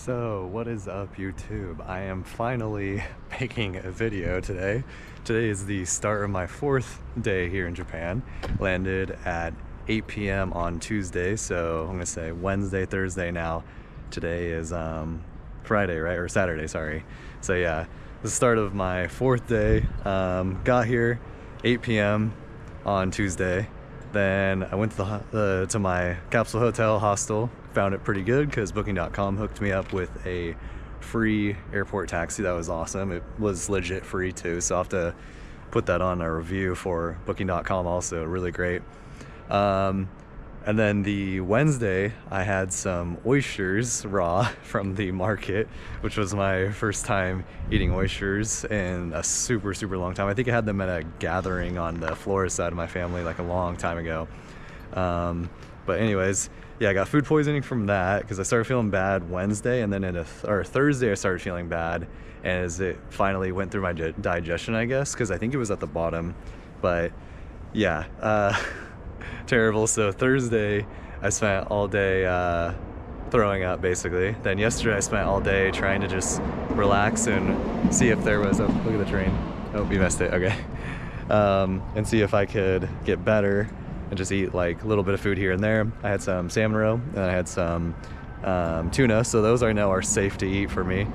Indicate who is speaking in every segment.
Speaker 1: So what is up, YouTube? I am finally making a video today. Today is the start of my 4th day here in Japan. Landed at 8 p.m. on Tuesday, so I'm gonna say Wednesday, Thursday now. Today is Friday, right? Or Saturday, sorry. So yeah, the start of my 4th day. Got here 8 p.m. on Tuesday. Then I went to my capsule hotel hostel. Found it pretty good because Booking.com hooked me up with a free airport taxi. That was awesome. It was legit free too, so I'll have to put that on a review for Booking.com also. Really great. And then the Wednesday, I had some oysters raw from the market, which was my first time eating oysters in a super long time. I think I had them at a gathering on the Flores side of my family like a long time ago. But anyways, yeah, I got food poisoning from that because I started feeling bad Wednesday, and then Thursday I started feeling bad, and as it finally went through my digestion, I guess, because I think it was at the bottom. But yeah, terrible. So Thursday I spent all day throwing up basically. Then yesterday I spent all day trying to just relax and see if there was a look at the train. Oh, you missed it. Okay. And see if I could get better and just eat like a little bit of food here and there. I had some salmon roe and I had some tuna, so those now are safe to eat for me.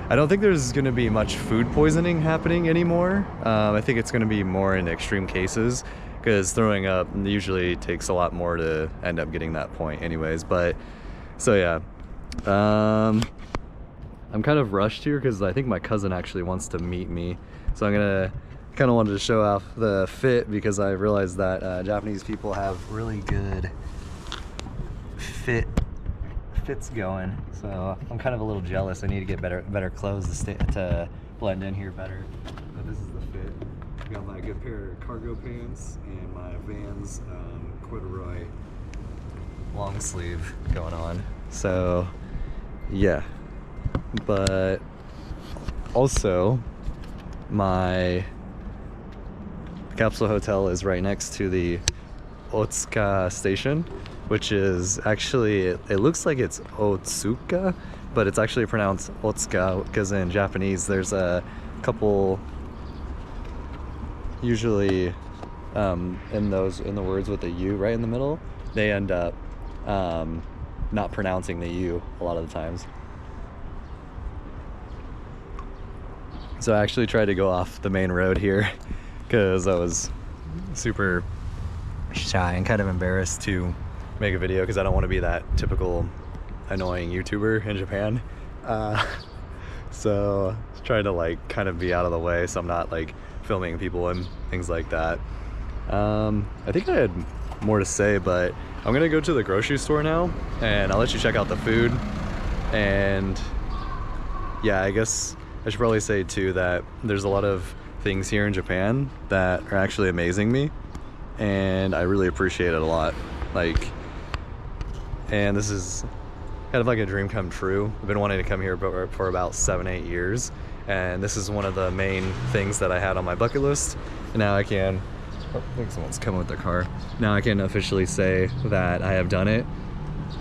Speaker 1: I don't think there's going to be much food poisoning happening anymore. I think it's going to be more in extreme cases, because throwing up usually takes a lot more to end up getting that point anyways. But so yeah, I'm kind of rushed here because I think my cousin actually wants to meet me, so I'm gonna kind of wanted to show off the fit because I realized that Japanese people have really good fits going, so I'm kind of a little jealous. I need to get better clothes to blend in here better. But this is the fit. I got my good pair of cargo pants and my Vans corduroy long sleeve going on. So yeah, but also my capsule hotel is right next to the Otsuka station, which is actually, it looks like it's Otsuka, but it's actually pronounced Otsuka because in Japanese there's a couple, usually in the words with the U right in the middle, they end up not pronouncing the U a lot of the times. So I actually tried to go off the main road here because I was super shy and kind of embarrassed to make a video because I don't want to be that typical annoying YouTuber in Japan. So I tried to like kind of be out of the way so I'm not like filming people and things like that. I think I had more to say, but I'm gonna go to the grocery store now and I'll let you check out the food. And yeah, I guess I should probably say too that there's a lot of things here in Japan that are actually amazing me, and I really appreciate it a lot. Like, and this is kind of like a dream come true. I've been wanting to come here for about 7-8 years, and this is one of the main things that I had on my bucket list. And now I can, I think someone's coming with their car. Now I can officially say that I have done it.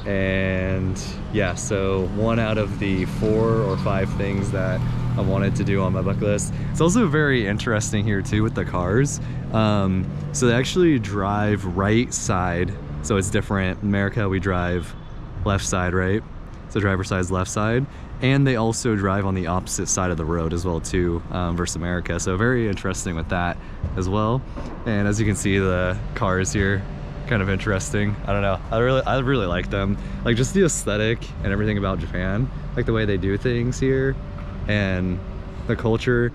Speaker 1: And yeah, so 1 out of the 4 or 5 things that I wanted to do on my bucket list. It's also very interesting here too with the cars. So they actually drive right side, so it's different. In America we drive left side, right? So driver's side is left side, and they also drive on the opposite side of the road as well too, versus America. So very interesting with that as well. And as you can see, the cars here, kind of interesting. I don't know, I really like them, like just the aesthetic and everything about Japan, like the way they do things here and the culture.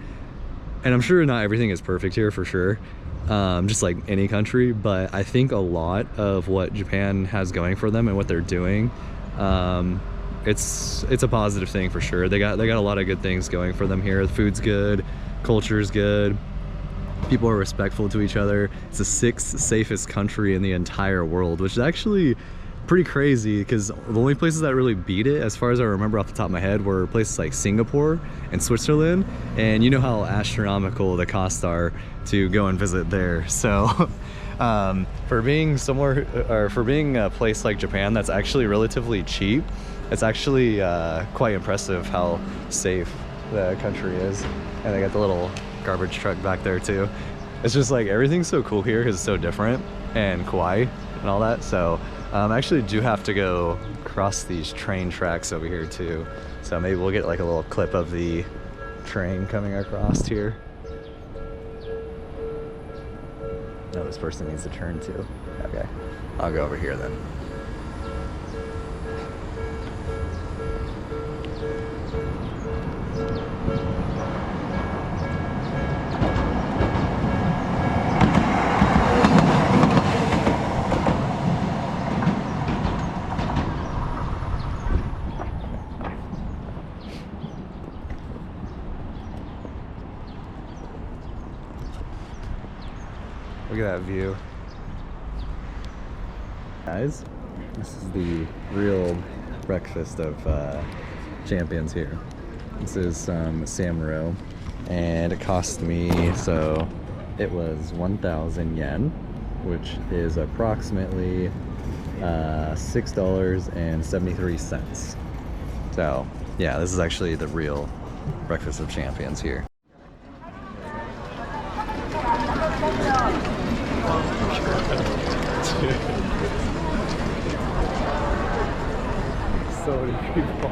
Speaker 1: And I'm sure not everything is perfect here for sure, just like any country, but I think a lot of what Japan has going for them and what they're doing, it's a positive thing for sure. They got a lot of good things going for them here. The food's good, culture's good, people are respectful to each other. It's the 6th safest country in the entire world, which is actually pretty crazy because the only places that really beat it, as far as I remember off the top of my head, were places like Singapore and Switzerland. And you know how astronomical the costs are to go and visit there. So for being a place like Japan that's actually relatively cheap, It's actually quite impressive how safe the country is. And they got the little garbage truck back there too. It's just like everything's so cool here because it's so different, and Kauai and all that. So I actually do have to go cross these train tracks over here too. So maybe we'll get like a little clip of the train coming across here. No, this person needs to turn too. Okay, I'll go over here then. Look at that view. Guys, this is the real breakfast of champions here. This is some salmon roe, and it cost me, so it was 1,000 yen, which is approximately $6.73. So yeah, this is actually the real breakfast of champions here. So many people.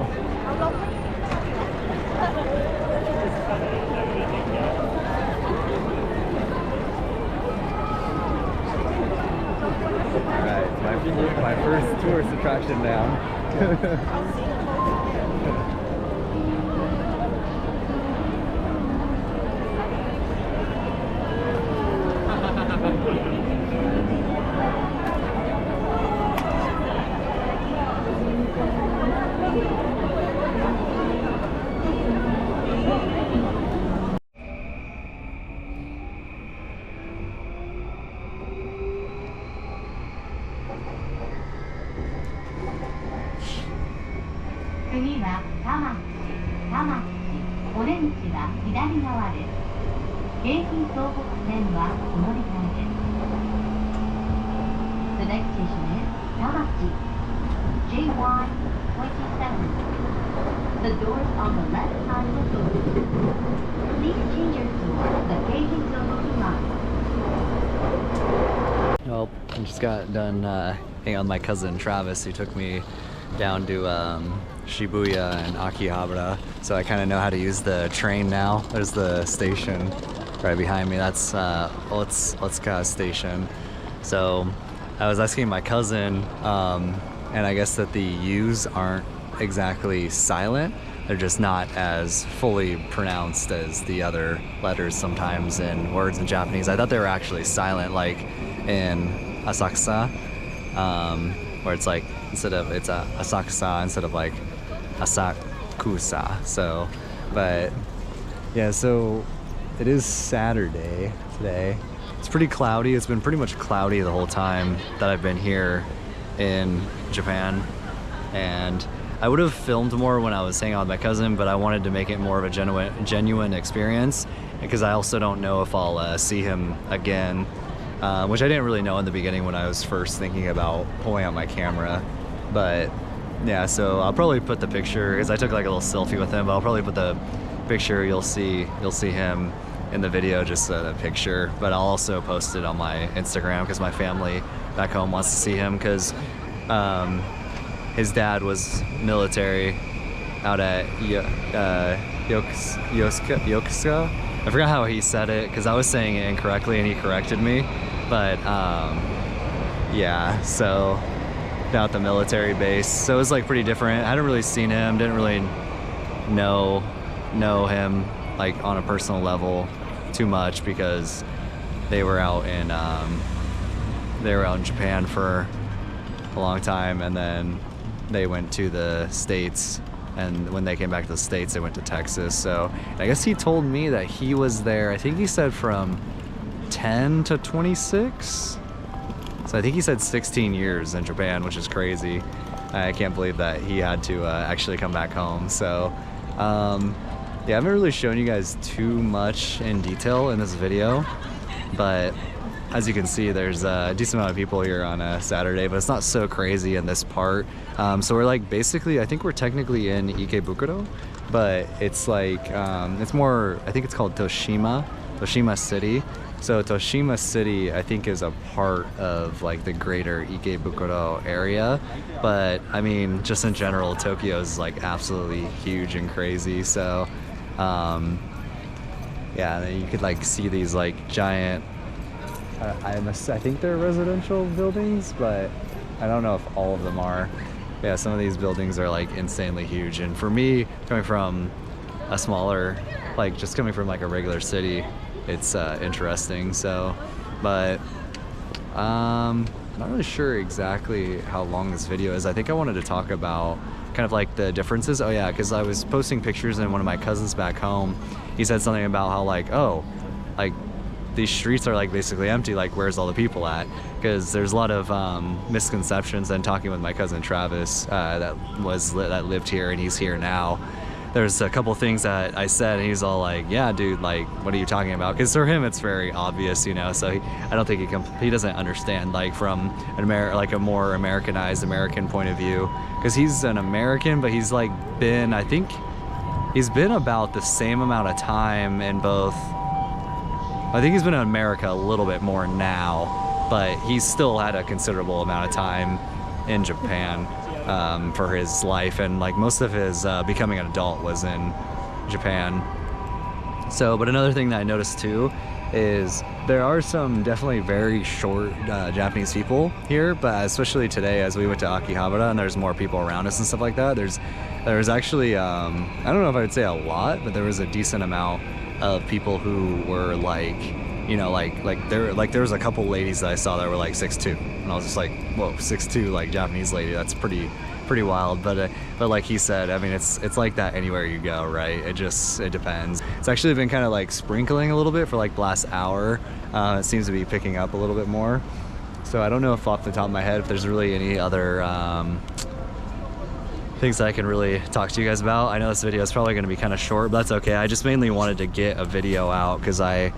Speaker 1: Alright, my first tourist attraction now.
Speaker 2: The next station is Tamachi, JY27. The doors on the left side will open. Please change your seat. The Keiji Tohoku line.
Speaker 1: Well, I just got done hanging out with my cousin Travis, who took me down to Shibuya and Akihabara, so I kind of know how to use the train now. There's the station right behind me. That's Otsuka Station. So I was asking my cousin, and I guess that the U's aren't exactly silent. They're just not as fully pronounced as the other letters sometimes in words in Japanese. I thought they were actually silent, like in Asakusa, where it's like, it's a Asakusa instead of like Asakusa. So, but yeah, so it is Saturday today. It's pretty cloudy. It's been pretty much cloudy the whole time that I've been here in Japan. And I would have filmed more when I was hanging out with my cousin, but I wanted to make it more of a genuine experience, because I also don't know if I'll see him again, which I didn't really know in the beginning when I was first thinking about pulling out my camera. But yeah, so I'll probably put the picture, because I took like a little selfie with him, but I'll probably put the picture. You'll see him in the video, just a picture, but I'll also post it on my Instagram because my family back home wants to see him, because his dad was military out at Yokosuka. I forgot how he said it because I was saying it incorrectly and he corrected me, but yeah, so down at the military base, so it was like pretty different. I hadn't really seen him, didn't really know him like on a personal level too much, because they were out in Japan for a long time, and then they went to the States, and when they came back to the States they went to Texas. So I guess he told me that he was there, I think he said from 10 to 26, so I think he said 16 years in Japan, which is crazy. I can't believe that he had to actually come back home. So yeah, I haven't really shown you guys too much in detail in this video, but as you can see, there's a decent amount of people here on a Saturday, but it's not so crazy in this part. So we're like basically, I think we're technically in Ikebukuro, but it's like, it's more, I think it's called Toshima City. So Toshima City, I think, is a part of like the greater Ikebukuro area. But I mean, just in general, Tokyo is like absolutely huge and crazy. So yeah, and then you could like see these like giant, I think they're residential buildings, but I don't know if all of them are. Yeah, some of these buildings are like insanely huge. And for me, coming from a smaller, like just coming from like a regular city, it's interesting. So, but I'm not really sure exactly how long this video is. I think I wanted to talk about kind of like the differences. Oh yeah, because I was posting pictures and one of my cousins back home, he said something about how like, oh, like these streets are like basically empty, like where's all the people at? Because there's a lot of misconceptions. And talking with my cousin Travis that lived here, and he's here now, there's a couple things that I said, and he's all like, yeah dude, like what are you talking about? Because for him it's very obvious, you know. So I don't think he doesn't understand like from like a more Americanized American point of view, because he's an American, but he's like been, I think he's been about the same amount of time in both. I think he's been in America a little bit more now, but he's still had a considerable amount of time in Japan for his life, and like most of his becoming an adult was in Japan. So, but another thing that I noticed too is there are some definitely very short Japanese people here, but especially today as we went to Akihabara and there's more people around us and stuff like that, there's actually I don't know if I would say a lot, but there was a decent amount of people who were like, you know, there was a couple ladies that I saw that were like 6'2", and I was just like, whoa, 6'2", like Japanese lady, that's pretty wild. But like he said, I mean, it's like that anywhere you go, right? It depends. It's actually been kind of like sprinkling a little bit for like the last hour. It seems to be picking up a little bit more. So I don't know if off the top of my head if there's really any other things that I can really talk to you guys about. I know this video is probably going to be kind of short, but that's okay. I just mainly wanted to get a video out because it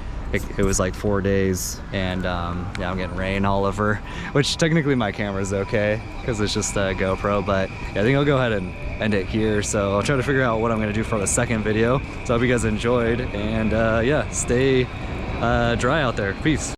Speaker 1: was like 4 days, and yeah, I'm getting rain all over, which technically my camera's okay because it's just a GoPro, but yeah, I think I'll go ahead and end it here. So I'll try to figure out what I'm going to do for the second video. So I hope you guys enjoyed, and yeah, stay dry out there. Peace.